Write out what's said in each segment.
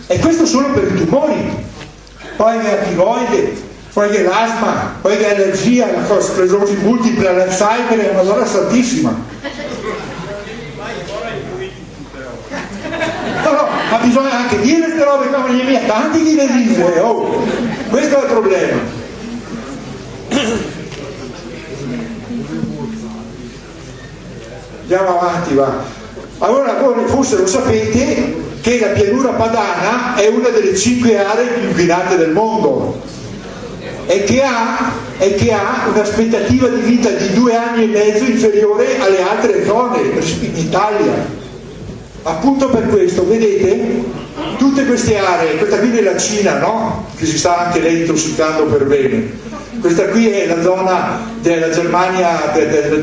E questo solo per i tumori, poi che la tiroide, poi che l'asma, poi che l'allergia, la sclerosi multipla, l'Alzheimer, è una donna santissima. No, ma bisogna anche dire queste robe, come le mie tanti chi le dice, oh, questo è il problema. Andiamo avanti, va. Allora voi forse lo sapete che la pianura padana è una delle 5 aree più inquinate del mondo e che ha un'aspettativa di vita di 2 anni e mezzo inferiore alle altre zone in Italia. Appunto per questo, vedete, tutte queste aree, questa qui è la Cina, no? Che si sta anche lei intossicando per bene. Questa qui è la zona della Germania,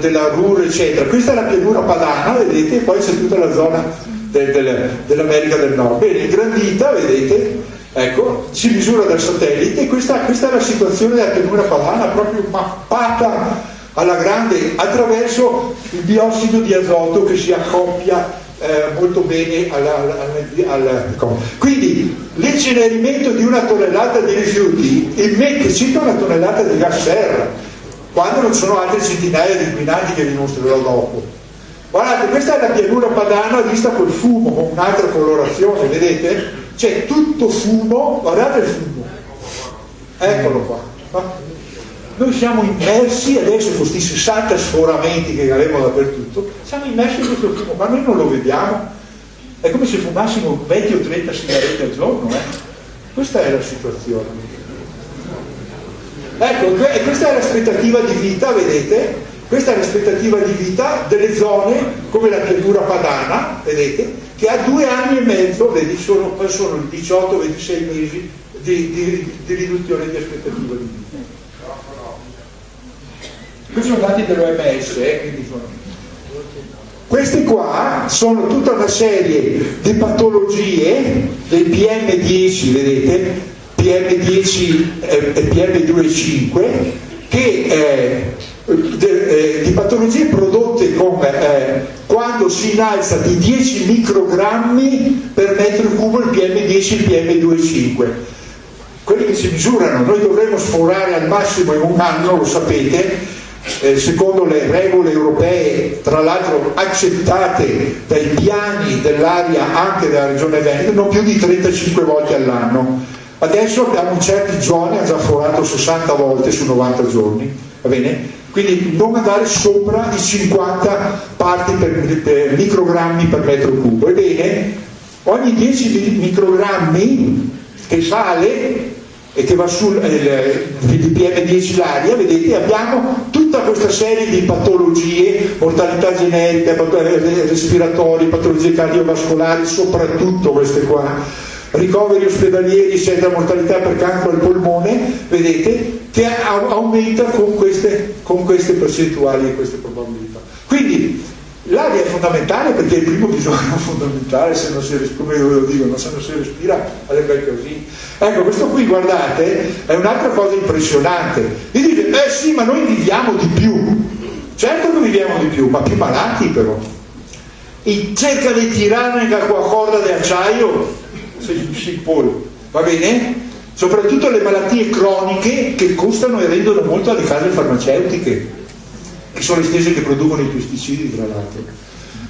della Ruhr, eccetera. Questa è la pianura padana, vedete, e poi c'è tutta la zona dell'America del Nord. Bene, ingrandita, vedete, ecco, si misura dal satellite, e questa è la situazione della pianura padana, proprio mappata alla grande attraverso il biossido di azoto che si accoppia molto bene quindi l'incenerimento di 1 tonnellata di rifiuti immette circa 1 tonnellata di gas serra, quando non ci sono altre centinaia di inquinanti che vi mostrerò dopo. Guardate, questa è la pianura padana vista col fumo, con un'altra colorazione, vedete? C'è tutto fumo, guardate il fumo, eccolo qua. Noi siamo immersi adesso con questi 60 sforamenti che avremo dappertutto, siamo immersi in questo fumo, ma noi non lo vediamo. È come se fumassimo 20 o 30 sigarette al giorno, Questa è la situazione. Ecco, e questa è l'aspettativa di vita, vedete? Questa è l'aspettativa di vita delle zone come la pianura padana, vedete? Che ha 2 anni e mezzo, vedi, sono 18-26 mesi di riduzione di aspettativa di vita. Questi sono dati dell'OMS, quindi sono... Questi qua sono tutta una serie di patologie del PM10, vedete, PM10 e PM2,5, che di patologie prodotte quando si innalza di 10 microgrammi per metro cubo il PM10 e il PM2,5. Quelli che si misurano, noi dovremmo sforare al massimo in un anno, lo sapete, secondo le regole europee, tra l'altro accettate dai piani dell'area anche della regione Veneto, non più di 35 volte all'anno. Adesso abbiamo in certe zone ha già forato 60 volte su 90 giorni, va bene? Quindi non andare sopra i 50 parti per microgrammi per metro cubo. Ebbene, ogni 10 microgrammi che sale e che va sul PM10 l'aria, vedete, abbiamo tutta questa serie di patologie, mortalità generica, respiratori, patologie cardiovascolari, soprattutto queste qua, ricoveri ospedalieri, eccetera, mortalità per cancro al polmone, vedete, che aumenta con queste percentuali e queste probabilità. Quindi l'aria è fondamentale perché è il primo bisogno fondamentale, se non si respira, come lo dico, se non si respira alle bel così. Ecco, questo qui, guardate, è un'altra cosa impressionante. Vi dite, sì, ma noi viviamo di più. Certo che viviamo di più, ma più malati però. E cerca di tirare la corda di acciaio, si può, va bene? Soprattutto le malattie croniche che costano e rendono molto alle case farmaceutiche, che sono le stesse che producono i pesticidi, tra l'altro.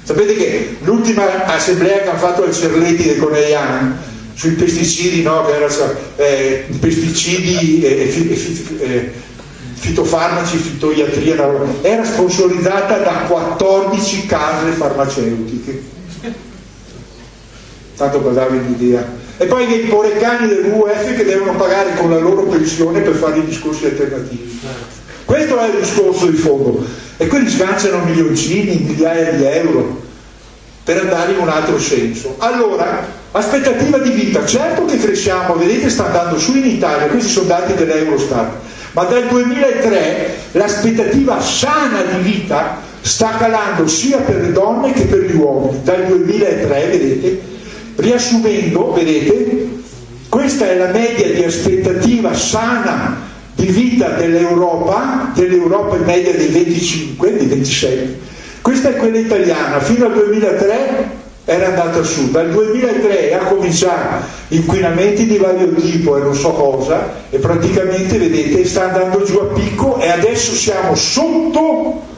Sapete che l'ultima assemblea che hanno fatto al Cerletti del Conegliano sui pesticidi, no, che erano pesticidi, fitofarmaci, fitoiatria, era sponsorizzata da 14 case farmaceutiche. Tanto per darvi un'idea. E poi i porecani dell'UF che devono pagare con la loro pensione per fare i discorsi alternativi. Questo è il discorso di fondo. E quelli sganciano milioncini, migliaia di euro per andare in un altro senso. Allora, aspettativa di vita, certo che cresciamo, vedete, sta andando su in Italia, questi sono dati dell'Eurostat, ma dal 2003 l'aspettativa sana di vita sta calando sia per le donne che per gli uomini, dal 2003, vedete. Riassumendo, vedete, questa è la media di aspettativa sana di vita dell'Europa in media dei 25, dei 27. Questa è quella italiana, fino al 2003 era andata su. Dal 2003 ha cominciato inquinamenti di vario tipo e non so cosa, e praticamente vedete sta andando giù a picco, e adesso siamo sotto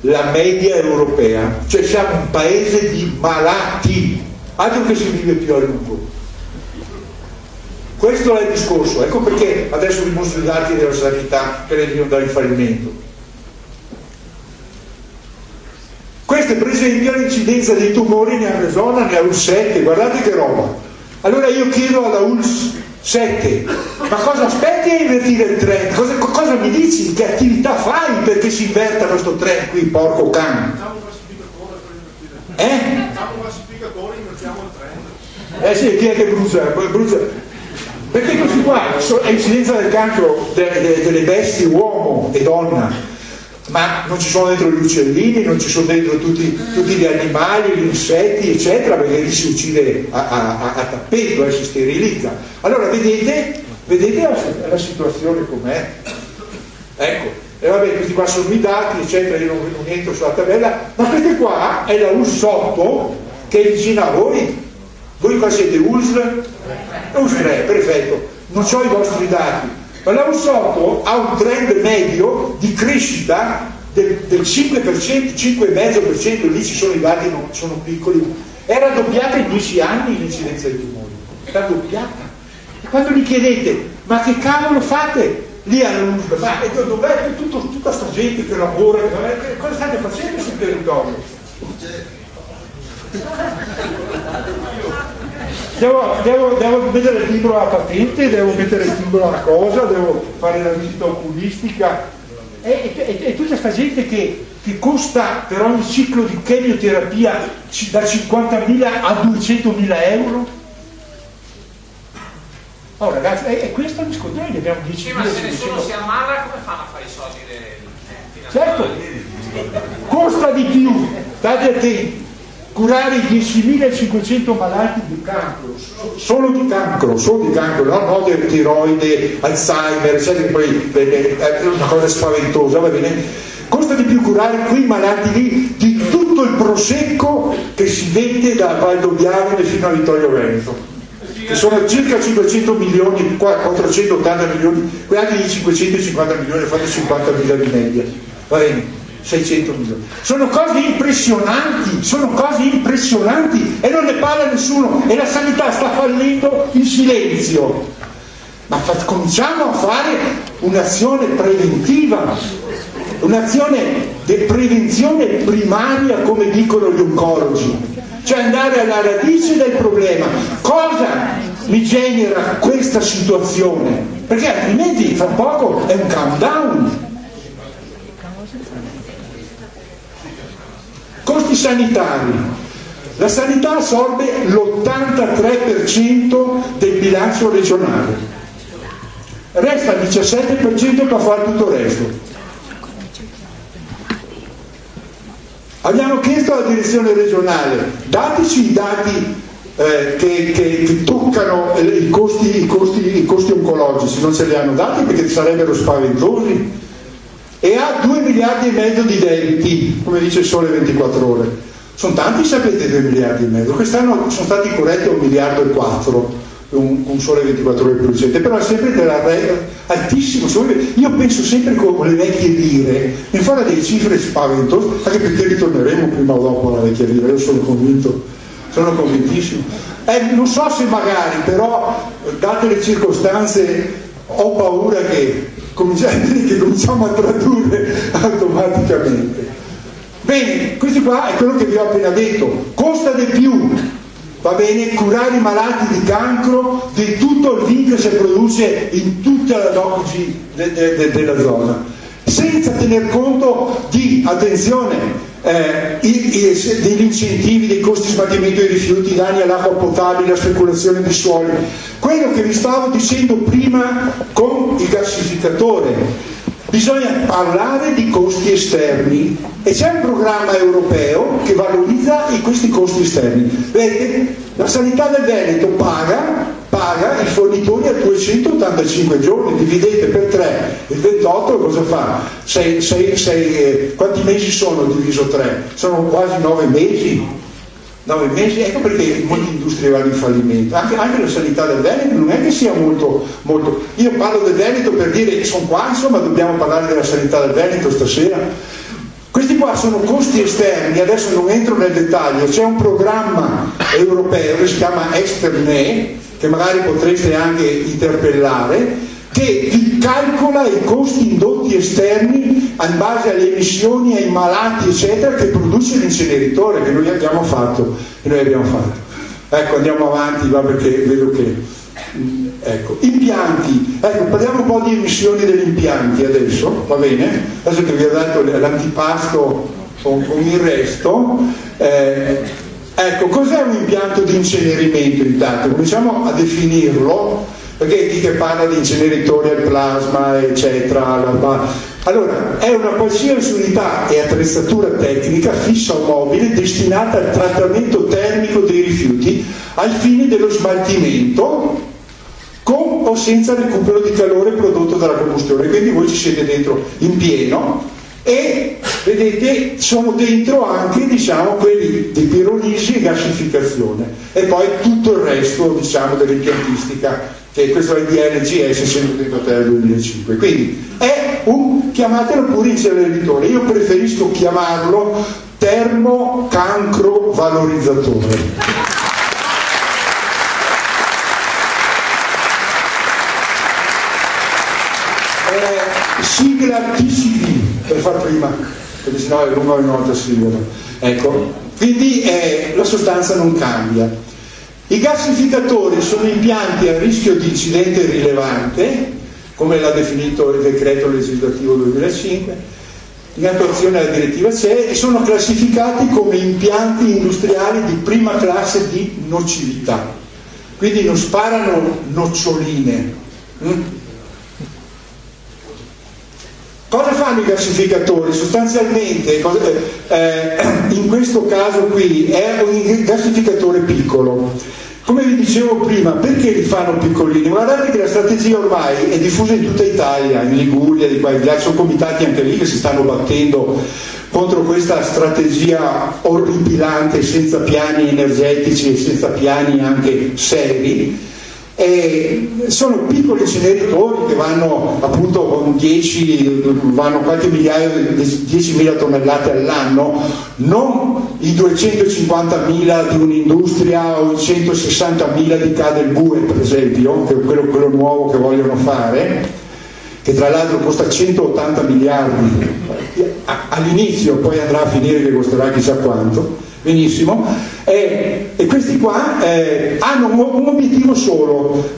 la media europea, cioè siamo un paese di malati, altro che si vive più a lungo. Questo è il discorso, ecco perché adesso vi mostro i dati della sanità che rendono da riferimento. Questa per esempio è l'incidenza dei tumori nella zona, nella ULS 7, guardate che roba. Allora io chiedo alla ULS 7, ma cosa aspetti a invertire il trend? Cosa mi dici? Che attività fai perché si inverta questo trend qui, porco cane? Facciamo un classificatore per invertire. Facciamo un classificatore e invertiamo il trend. Sì, chi è che brucia? Perché questi qua è incidenza del cancro delle bestie, uomo e donna, ma non ci sono dentro gli uccellini, non ci sono dentro tutti gli animali, gli insetti, eccetera, perché lì si uccide a tappeto, si sterilizza. Allora vedete la situazione com'è? Ecco, e vabbè, questi qua sono i dati, eccetera, io non entro sulla tabella, ma questa qua è la ULS 8 che è vicina a voi. Voi qua siete ULS 3, perfetto, non so i vostri dati, ma la ULS 8 ha un trend medio di crescita del 5%, 5,5%, lì ci sono i dati, non sono piccoli, è raddoppiata in 10 anni l'incidenza dei tumori, raddoppiata. E quando gli chiedete, ma che cavolo fate? Lì all'ULS, ma dov'è tutta sta gente che lavora, cosa state facendo sul territorio? Devo mettere il timbro alla patente, devo mettere il timbro alla cosa, devo fare la visita oculistica, e tutta questa gente che costa per ogni ciclo di chemioterapia da 50.000 a 200.000 euro. Oh ragazzi, è questo il discorso, noi ne abbiamo 10.000. Sì, ma se nessuno si ammala, come fanno a fare i soldi dei certo, costa di più, state attenti. Curare i 10.500 malati di cancro, solo di cancro, no del tiroide, Alzheimer, eccetera, poi è una cosa spaventosa, va bene? Costa di più curare quei malati lì di tutto il prosecco che si vende da Valdobbiadene fino a Vittorio Veneto, che sono circa 500 milioni, 480 milioni, quei anni di 550 milioni, fate 50.000 di media, va bene? 600 milioni. Sono cose impressionanti e non ne parla nessuno, e la sanità sta fallendo in silenzio. Ma cominciamo a fare un'azione preventiva, un'azione di prevenzione primaria, come dicono gli oncologi, cioè andare alla radice del problema. Cosa mi genera questa situazione? Perché altrimenti fra poco è un countdown. Costi sanitari. La sanità assorbe l'83% del bilancio regionale, resta il 17% per fare tutto il resto. Abbiamo chiesto alla direzione regionale, dateci i dati che toccano i costi oncologici, non ce li hanno dati perché sarebbero spaventosi. E ha 2,5 miliardi di debiti, come dice il Sole 24 Ore. Sono tanti, sapete, 2,5 miliardi. Quest'anno sono stati corretti 1,4 miliardi, un Sole 24 Ore più recente, però è sempre della regola altissimo. Io penso sempre con le vecchie lire, mi fanno delle cifre spaventose, anche perché ritorneremo prima o dopo alla vecchia lira, io sono convintissimo. Non so se magari, però, date le circostanze, ho paura che cominciamo a tradurre automaticamente. Bene, questo qua è quello che vi ho appena detto, costa di più, va bene, curare i malati di cancro di tutto il vin che si produce in tutta la DOCG della zona, senza tener conto di, attenzione, degli incentivi, dei costi di smaltimento dei rifiuti, danni all'acqua potabile, la speculazione di suoli, quello che vi stavo dicendo prima con il gassificatore. Bisogna parlare di costi esterni e c'è un programma europeo che valorizza questi costi esterni. Vedete, la sanità del Veneto paga i fornitori a 285 giorni, dividete per 3, il 28 cosa fa? Quanti mesi sono diviso 3? Sono quasi 9 mesi. 9 mesi, ecco perché molte industrie vanno in fallimento. Anche la sanità del Veneto non è che sia molto. Io parlo del Veneto per dire che sono qua, insomma, dobbiamo parlare della sanità del Veneto stasera. Questi qua sono costi esterni, adesso non entro nel dettaglio, c'è un programma europeo che si chiama Externe, che magari potreste anche interpellare, che vi calcola i costi indotti esterni in base alle emissioni, ai malati eccetera che produce l'inceneritore che noi abbiamo fatto. Ecco, andiamo avanti, va, perché vedo che ecco, impianti, ecco, parliamo un po' di emissioni degli impianti adesso, va bene? Adesso che vi ho dato l'antipasto con il resto, ecco, cos'è un impianto di incenerimento intanto? Cominciamo a definirlo, perché chi che parla di inceneritori al plasma eccetera, allora è una qualsiasi unità e attrezzatura tecnica fissa o mobile destinata al trattamento termico dei rifiuti al fine dello smaltimento con o senza recupero di calore prodotto dalla combustione. Quindi voi ci siete dentro in pieno e vedete sono dentro anche, diciamo, quelli di pirolisi e gassificazione e poi tutto il resto, diciamo, dell'impiantistica, che questo è il DLGS 133 del 2005. Quindi è chiamatelo pure inceneritore, io preferisco chiamarlo termocancrovalorizzatore. Sigla TCV per far prima, perché sennò è lungo e nota sigla. Ecco, quindi la sostanza non cambia. I gassificatori sono impianti a rischio di incidente rilevante, come l'ha definito il decreto legislativo 2005, in attuazione della direttiva CE, e sono classificati come impianti industriali di prima classe di nocività. Quindi non sparano noccioline. Cosa fanno i gassificatori? Sostanzialmente, in questo caso qui, è un gassificatore piccolo. Come vi dicevo prima, perché li fanno piccolini? Guardate che la strategia ormai è diffusa in tutta Italia, in Liguria, di qua e di là, ci sono comitati anche lì che si stanno battendo contro questa strategia orripilante, senza piani energetici e senza piani anche seri. E sono piccoli inceneritori che vanno appunto con vanno qualche migliaio, 10.000 tonnellate all'anno, non i 250.000 di un'industria o i 160.000 di Cadelbue per esempio, che è quello nuovo che vogliono fare, che tra l'altro costa 180 miliardi all'inizio, poi andrà a finire che costerà chissà quanto. Benissimo, e questi qua hanno un obiettivo solo,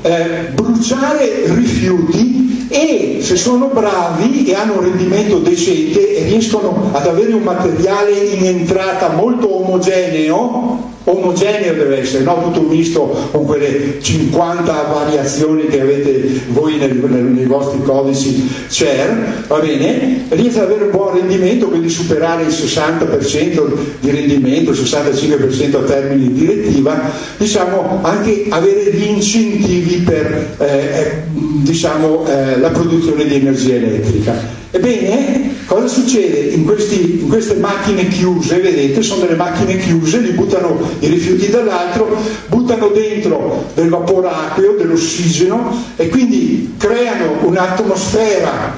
bruciare rifiuti, e se sono bravi e hanno un rendimento decente e riescono ad avere un materiale in entrata molto omogeneo deve essere, no tutto misto con quelle 50 variazioni che avete voi nei vostri codici CER, va bene? Riesce ad avere un buon rendimento, quindi superare il 60% di rendimento, il 65% a termini di direttiva, diciamo anche avere gli incentivi per la produzione di energia elettrica. Ebbene, cosa succede? In queste macchine chiuse, vedete, sono delle macchine chiuse, li buttano i rifiuti dall'altro, buttano dentro del vapore acqueo, dell'ossigeno, e quindi creano un'atmosfera,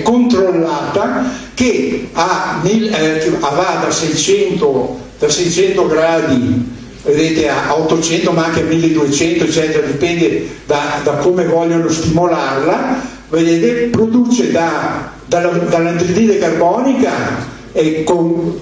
controllata, che va da 600 gradi, vedete, a 800, ma anche a 1200, eccetera, dipende da come vogliono stimolarla. Vedete, produce dall'anidride carbonica e con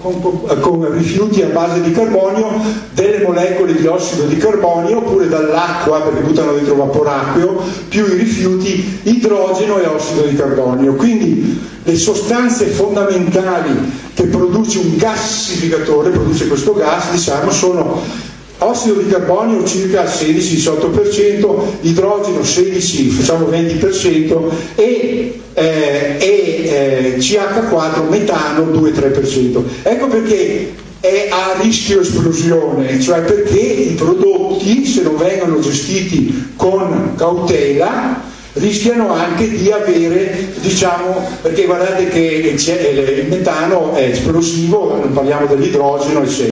rifiuti a base di carbonio delle molecole di ossido di carbonio, oppure dall'acqua, perché buttano dentro vapore acqueo, più i rifiuti, idrogeno e ossido di carbonio. Quindi le sostanze fondamentali che produce un gassificatore, produce questo gas, diciamo, sono ossido di carbonio circa il 16-18%, idrogeno 16, facciamo 20%, e CH4, metano 2-3%. Ecco perché è a rischio esplosione, cioè perché i prodotti, se non vengono gestiti con cautela, rischiano anche di avere, diciamo, perché guardate che il metano è esplosivo, non parliamo dell'idrogeno, eccetera.